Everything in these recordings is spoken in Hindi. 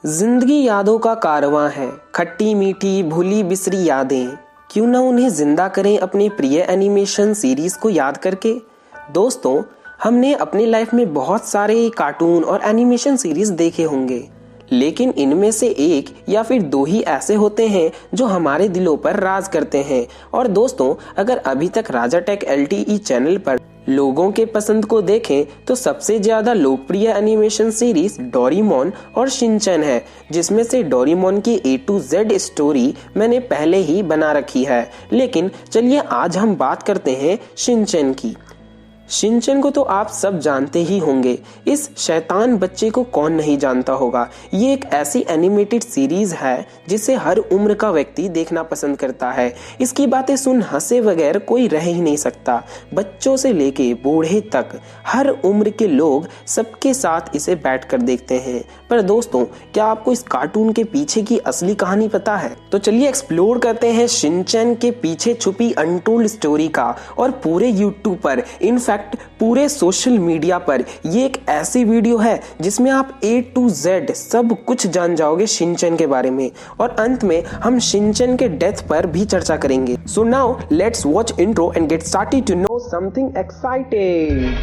जिंदगी यादों का कारवां है, खट्टी मीठी भूली बिसरी यादें। क्यों ना उन्हें जिंदा करें अपने प्रिय एनिमेशन सीरीज को याद करके। दोस्तों, हमने अपनी लाइफ में बहुत सारे कार्टून और एनिमेशन सीरीज देखे होंगे, लेकिन इनमें से एक या फिर दो ही ऐसे होते हैं जो हमारे दिलों पर राज करते हैं। और दोस्तों, अगर अभी तक राजा टेक LTE चैनल पर लोगों के पसंद को देखें तो सबसे ज्यादा लोकप्रिय एनिमेशन सीरीज डोरेमोन और शिनचैन है, जिसमें से डोरेमोन की A to Z स्टोरी मैंने पहले ही बना रखी है। लेकिन चलिए आज हम बात करते हैं शिनचैन की। शिनचैन को तो आप सब जानते ही होंगे, इस शैतान बच्चे को कौन नहीं जानता होगा। ये एक ऐसी एनिमेटेड सीरीज है जिसे हर उम्र का व्यक्ति देखना पसंद करता है। इसकी बातें सुन हंसे बगैर कोई रह ही नहीं सकता। बच्चों से लेके बूढ़े तक हर उम्र के लोग सबके साथ इसे बैठकर देखते हैं। पर दोस्तों, क्या आपको इस कार्टून के पीछे की असली कहानी पता है? तो चलिए एक्सप्लोर करते हैं शिनचैन के पीछे छुपी अनटोल्ड स्टोरी का। और पूरे यूट्यूब पर, इनफैक्ट पूरे सोशल मीडिया पर ये एक ऐसी वीडियो है जिसमें आप A to Z सब कुछ जान जाओगे शिनचैन के बारे में। और अंत में हम शिनचैन के डेथ पर भी चर्चा करेंगे। So now let's watch intro and get started to know something exciting.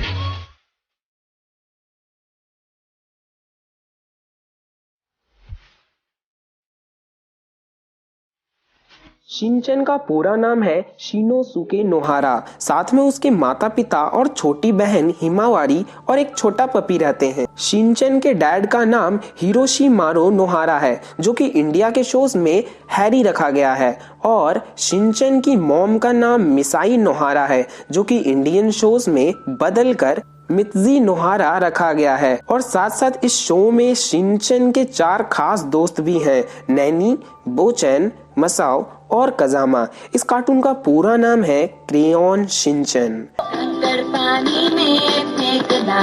Shinchan का पूरा नाम है शिनोसुके नोहारा। साथ में उसके माता पिता और छोटी बहन हिमावारी और एक छोटा पपी रहते हैं। शिनचैन के डैड का नाम हिरोशिमारो नोहारा है, जो कि इंडिया के शोज में हैरी रखा गया है। और शिनचैन की मॉम का नाम मिसाई नोहारा है, जो कि इंडियन शोज में बदलकर मित्जी नोहारा रखा गया है। और साथ साथ इस शो में शिनचैन के 4 खास दोस्त भी हैं, नैनी, बोचैन, मसाओ और कजामा। इस कार्टून का पूरा नाम है क्रेयॉन शिनचैन। अंदर पानी में फेंकना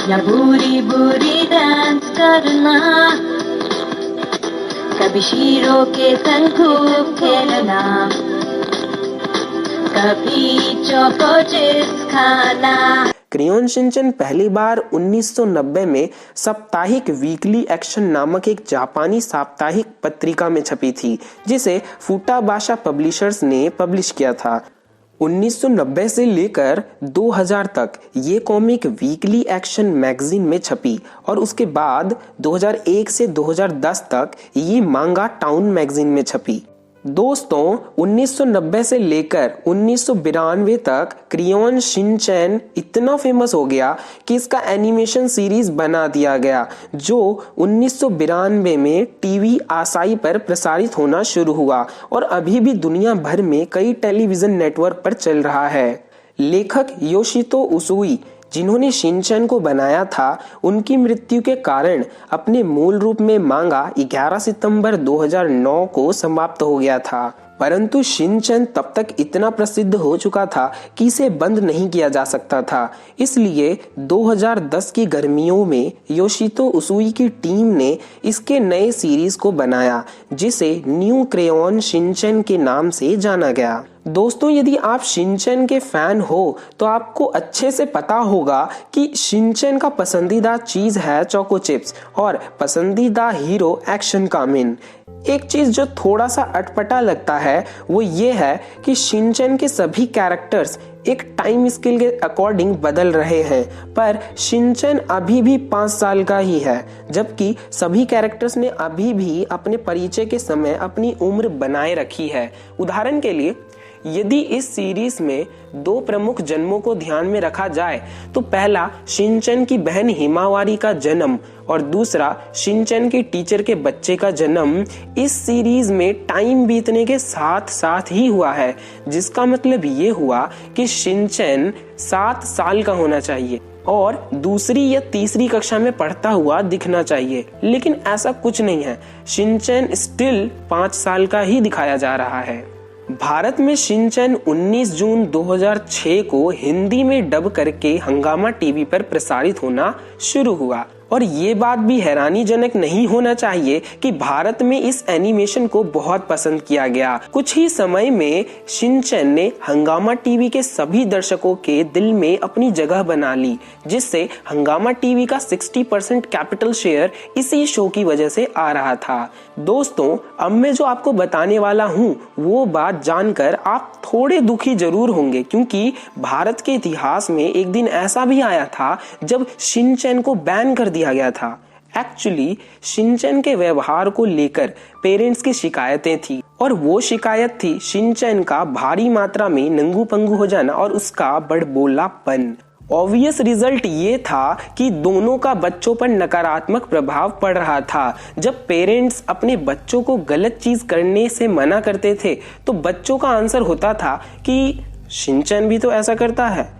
या बुरी बुरी डांस करना, कभी शीरों के संग खूब खेलना, कभी चोको चिप्स खाना। क्रेयॉन शिनचैन पहली बार 1990 में साप्ताहिक वीकली एक्शन नामक एक जापानी साप्ताहिक पत्रिका में छपी थी, जिसे फुटाबाशा पब्लिशर्स ने पब्लिश किया था। 1990 से लेकर 2000 तक ये कॉमिक वीकली एक्शन मैगजीन में छपी और उसके बाद 2001 से 2010 तक ये मांगा टाउन मैगजीन में छपी। दोस्तों, 1990 से लेकर 1992 तक क्रेयॉन शिनचैन इतना फेमस हो गया कि इसका एनिमेशन सीरीज बना दिया गया, जो 1992 में टीवी आसाई पर प्रसारित होना शुरू हुआ और अभी भी दुनिया भर में कई टेलीविजन नेटवर्क पर चल रहा है। लेखक योशितो उसूई, जिन्होंने शिनचैन को बनाया था, उनकी मृत्यु के कारण अपने मूल रूप में मांगा 11 सितंबर 2009 को समाप्त हो गया था। परंतु शिनचैन तब तक इतना प्रसिद्ध हो चुका था कि इसे बंद नहीं किया जा सकता था। इसलिए 2010 की गर्मियों में योशितो उसूई की टीम ने इसके नए सीरीज को बनाया, जिसे न्यू क्रेयॉन शिनचैन के नाम से जाना गया। दोस्तों, यदि आप शिनचैन के फैन हो तो आपको अच्छे से पता होगा कि शिनचैन का पसंदीदा चीज है चोको चिप्स और पसंदीदा हीरो एक्शन कामिन। एक चीज जो थोड़ा सा अटपटा लगता है वो ये है कि शिनचैन के सभी कैरेक्टर्स एक टाइम स्केल के अकॉर्डिंग बदल रहे हैं, पर शिनचैन अभी भी 5 साल का ही है, जबकि सभी कैरेक्टर्स ने अभी भी अपने परिचय के समय अपनी उम्र बनाए रखी है। उदाहरण के लिए, यदि इस सीरीज में 2 प्रमुख जन्मों को ध्यान में रखा जाए तो पहला शिनचैन की बहन हिमावारी का जन्म और दूसरा शिनचैन की टीचर के बच्चे का जन्म इस सीरीज में टाइम बीतने के साथ साथ ही हुआ है, जिसका मतलब ये हुआ कि शिनचैन 7 साल का होना चाहिए और दूसरी या तीसरी कक्षा में पढ़ता हुआ दिखना चाहिए। लेकिन ऐसा कुछ नहीं है, शिनचैन स्टिल 5 साल का ही दिखाया जा रहा है। भारत में शिनचैन 19 जून 2006 को हिंदी में डब करके हंगामा टीवी पर प्रसारित होना शुरू हुआ और ये बात भी हैरानीजनक नहीं होना चाहिए कि भारत में इस एनिमेशन को बहुत पसंद किया गया। कुछ ही समय में शिनचैन ने हंगामा टीवी के सभी दर्शकों के दिल में अपनी जगह बना ली, जिससे हंगामा टीवी का 60% कैपिटल शेयर इसी शो की वजह से आ रहा था। दोस्तों, अब मैं जो आपको बताने वाला हूँ वो बात जानकर आप थोड़े दुखी जरूर होंगे, क्योंकि भारत के इतिहास में एक दिन ऐसा भी आया था जब शिनचैन को बैन कर दिया गया था। एक्चुअली शिनचैन के व्यवहार को लेकर पेरेंट्स की शिकायतें थी, और वो शिकायत थी शिनचैन का भारी मात्रा में नंगू पंगू हो जाना और उसका बड़बोलापन। ऑब्वियस रिजल्ट ये था कि दोनों का बच्चों पर नकारात्मक प्रभाव पड़ रहा था। जब पेरेंट्स अपने बच्चों को गलत चीज करने से मना करते थे तो बच्चों का आंसर होता था कि शिनचैन भी तो ऐसा करता है।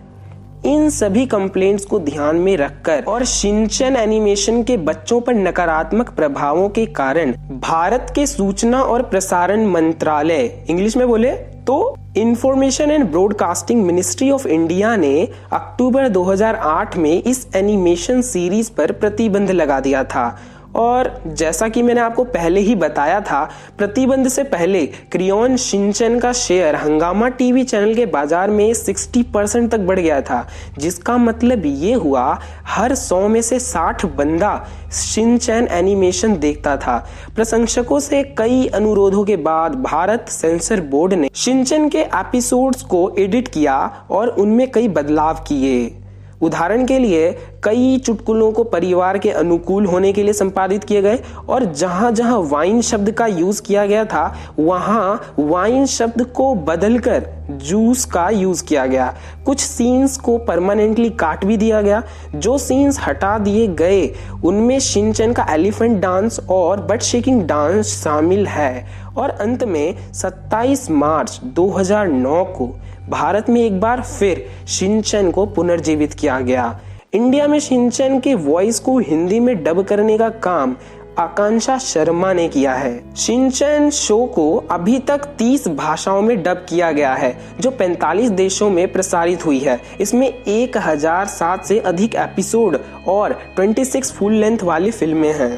इन सभी कंप्लेंट्स को ध्यान में रखकर और शिनचैन एनिमेशन के बच्चों पर नकारात्मक प्रभावों के कारण भारत के सूचना और प्रसारण मंत्रालय, इंग्लिश में बोले तो information and broadcasting ministry of India ने अक्टूबर 2008 में इस एनिमेशन सीरीज पर प्रतिबंध लगा दिया था। और जैसा कि मैंने आपको पहले ही बताया था, प्रतिबंध से पहले क्रेयॉन शिनचैन का शेयर हंगामा टीवी चैनल के बाजार में 60% तक बढ़ गया था, जिसका मतलब ये हुआ हर 100 में से 60 बंदा शिनचैन एनिमेशन देखता था। प्रशंसकों से कई अनुरोधों के बाद भारत सेंसर बोर्ड ने शिनचैन के एपिसोड्स को एडिट किया और उनमें कई बदलाव किए। उदाहरण के लिए कई चुटकुलों को परिवार के अनुकूल होने के लिए संपादित किए गए, और जहां जहां वाइन शब्द का यूज किया गया था वहां वाइन शब्द को बदलकर जूस का यूज किया गया। कुछ सीन्स को परमानेंटली काट भी दिया गया। जो सीन्स हटा दिए गए उनमें शिनचैन का एलिफेंट डांस और बट शेकिंग डांस शामिल है। और अंत में 27 मार्च 2009 को भारत में एक बार फिर शिनचैन को पुनर्जीवित किया गया। इंडिया में शिनचैन के वॉइस को हिंदी में डब करने का काम आकांक्षा शर्मा ने किया है। शिनचैन शो को अभी तक 30 भाषाओं में डब किया गया है, जो 45 देशों में प्रसारित हुई है। इसमें 1007 से अधिक एपिसोड और 26 फुल लेंथ वाली फिल्में हैं।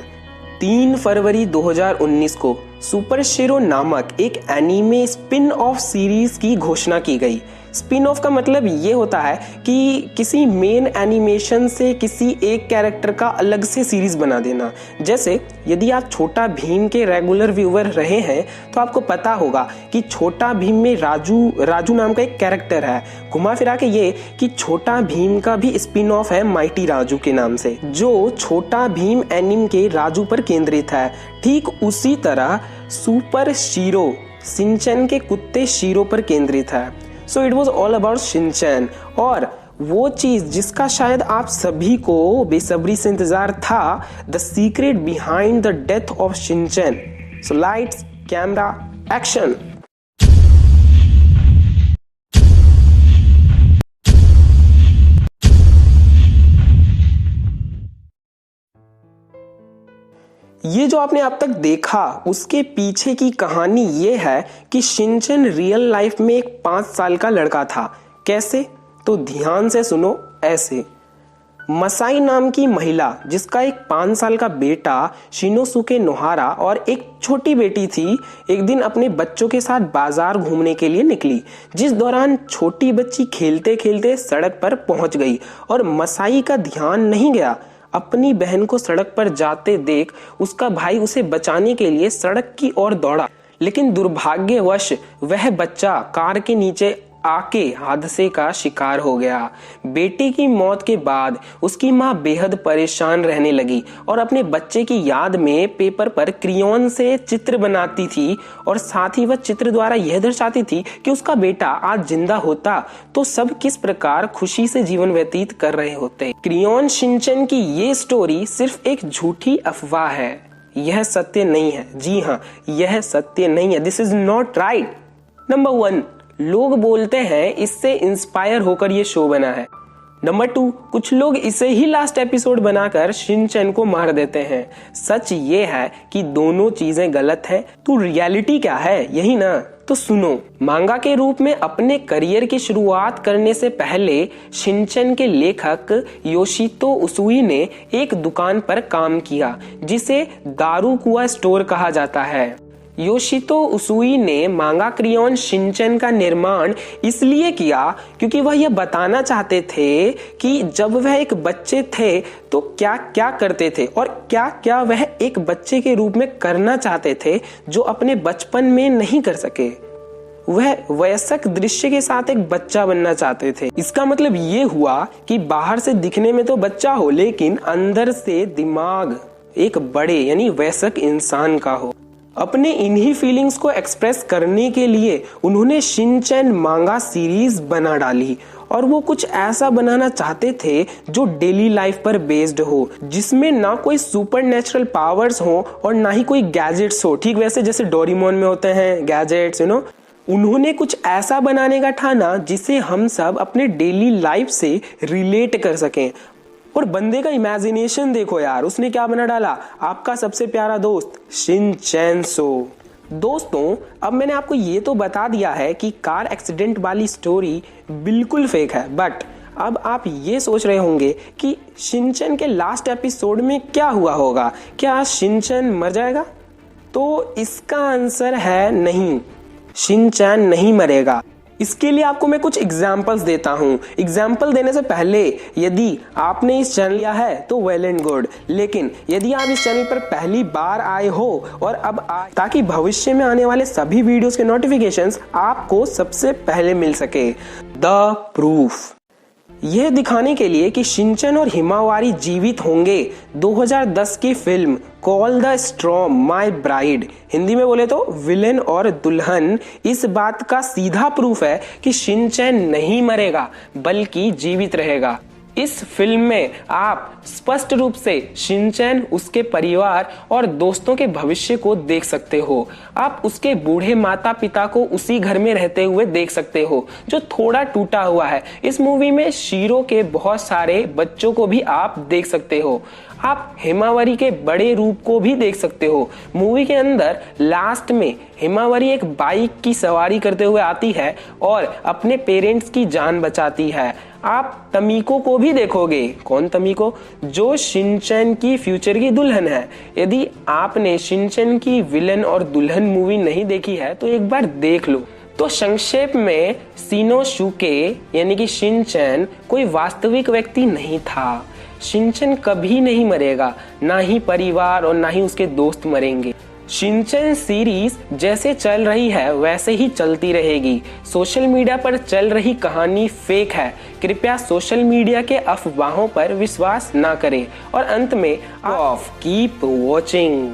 3 फरवरी 2019 को सुपर शीरो नामक एक एनीमे स्पिन ऑफ सीरीज की घोषणा की गई। स्पिन ऑफ का मतलब ये होता है कि किसी मेन एनिमेशन से किसी एक कैरेक्टर का अलग से सीरीज बना देना। जैसे यदि आप छोटा भीम के रेगुलर व्यूअर रहे हैं तो आपको पता होगा कि छोटा भीम में राजू नाम का एक कैरेक्टर है। घुमा फिरा के ये कि छोटा भीम का भी स्पिन ऑफ है माइटी राजू के नाम से, जो छोटा भीम एनिम के राजू पर केंद्रित है। ठीक उसी तरह सुपर शीरो शिनचैन के कुत्ते शीरो पर केंद्रित है। So it was all about Shinchan. और वो चीज जिसका शायद आप सभी को बेसब्री से इंतजार था, the secret behind the death of Shinchan. So lights, camera, action. ये जो आपने अब तक देखा उसके पीछे की कहानी ये है कि शिनचैन रियल लाइफ में एक 5 साल का लड़का था। कैसे? तो ध्यान से सुनो। ऐसे मसाई नाम की महिला, जिसका एक 5 साल का बेटा शिनोसुके नोहारा और एक छोटी बेटी थी, एक दिन अपने बच्चों के साथ बाजार घूमने के लिए निकली, जिस दौरान छोटी बच्ची खेलते खेलते सड़क पर पहुंच गई और मसाई का ध्यान नहीं गया। अपनी बहन को सड़क पर जाते देख उसका भाई उसे बचाने के लिए सड़क की ओर दौड़ा, लेकिन दुर्भाग्यवश वह बच्चा कार के नीचे आके हादसे का शिकार हो गया। बेटी की मौत के बाद उसकी मां बेहद परेशान रहने लगी और अपने बच्चे की याद में पेपर पर क्रेयॉन से चित्र बनाती थी, और साथ ही वह चित्र द्वारा यह दर्शाती थी कि उसका बेटा आज जिंदा होता तो सब किस प्रकार खुशी से जीवन व्यतीत कर रहे होते। क्रेयॉन शिनचैन की ये स्टोरी सिर्फ एक झूठी अफवाह है, यह सत्य नहीं है। जी हाँ, यह सत्य नहीं है। This is not right. Number 1, लोग बोलते हैं इससे इंस्पायर होकर ये शो बना है। नंबर 2, कुछ लोग इसे ही लास्ट एपिसोड बनाकर शिनचैन को मार देते हैं। सच ये है कि दोनों चीजें गलत हैं, तो रियलिटी क्या है? यही ना। तो सुनो, मांगा के रूप में अपने करियर की शुरुआत करने से पहले शिनचैन के लेखक योशितो उसूई ने एक दुकान पर काम किया जिसे दारुकुआ स्टोर कहा जाता है। योशितो उसूई ने मांगा क्रेयॉन शिनचैन का निर्माण इसलिए किया क्योंकि वह यह बताना चाहते थे कि जब वह एक बच्चे थे तो क्या क्या करते थे और क्या क्या वह एक बच्चे के रूप में करना चाहते थे जो अपने बचपन में नहीं कर सके। वह वयस्क दृश्य के साथ एक बच्चा बनना चाहते थे। इसका मतलब ये हुआ कि बाहर से दिखने में तो बच्चा हो लेकिन अंदर से दिमाग एक बड़े यानी वयस्क इंसान का हो। अपने इन्हीं फीलिंग्स को एक्सप्रेस करने के लिए उन्होंने शिनचैन मांगा सीरीज बना डाली और वो कुछ ऐसा बनाना चाहते थे जो डेली लाइफ पर बेस्ड हो, जिसमें ना कोई सुपर नेचुरल पावर्स हो और ना ही कोई गैजेट्स हो, ठीक वैसे जैसे डोरेमोन में होते हैं गैजेट्स उन्होंने कुछ ऐसा बनाने का ठाना जिसे हम सब अपने डेली लाइफ से रिलेट कर सकें। और बंदे का इमेजिनेशन देखो यार, उसने क्या बना डाला, आपका सबसे प्यारा दोस्त शिनचैनसो। दोस्तों, अब मैंने आपको ये तो बता दिया है कि कार एक्सीडेंट वाली स्टोरी बिल्कुल फेक है, बट अब आप ये सोच रहे होंगे कि शिनचैन के लास्ट एपिसोड में क्या हुआ होगा, क्या शिनचैन मर जाएगा? तो इसका आंसर है नहीं, शिनचैन नहीं मरेगा। इसके लिए आपको मैं कुछ एग्जाम्पल्स देता हूँ। एग्जाम्पल देने से पहले यदि आपने इस चैनल लिया है तो वेल एंड गुड, लेकिन यदि आप इस चैनल पर पहली बार आए हो और अब आए ताकि भविष्य में आने वाले सभी वीडियोस के नोटिफिकेशंस आपको सबसे पहले मिल सके। द प्रूफ, यह दिखाने के लिए कि शिनचैन और हिमावारी जीवित होंगे, 2010 की film call the storm my bride, Hindi में बोले तो विलेन और दुल्हन, इस बात का सीधा प्रूफ है कि शिनचैन नहीं मरेगा बल्कि जीवित रहेगा। इस फिल्म में आप स्पष्ट रूप से शिनचैन, उसके परिवार और दोस्तों के भविष्य को देख सकते हो। आप उसके बूढ़े माता पिता को उसी घर में रहते हुए देख सकते हो जो थोड़ा टूटा हुआ है। इस मूवी में शीरो के बहुत सारे बच्चों को भी आप देख सकते हो। आप हिमावरी के बड़े रूप को भी देख सकते हो। मूवी के अंदर लास्ट में हिमावरी एक बाइक की सवारी करते हुए आती है और अपने पेरेंट्स की जान बचाती है। आप तमीको को भी देखोगे। कौन तमीको? जो शिनचैन की फ्यूचर की दुल्हन है। यदि आपने शिनचैन की विलन और दुल्हन मूवी नहीं देखी है तो एक बार देख लो। तो संक्षेप में शिनोसुके यानी कि शिनचैन कोई वास्तविक व्यक्ति नहीं था। शिनचैन कभी नहीं मरेगा, ना ही परिवार और ना ही उसके दोस्त मरेंगे। शिनचैन सीरीज जैसे चल रही है वैसे ही चलती रहेगी। सोशल मीडिया पर चल रही कहानी फेक है। कृपया सोशल मीडिया के अफवाहों पर विश्वास ना करें। और अंत में कीप वॉचिंग।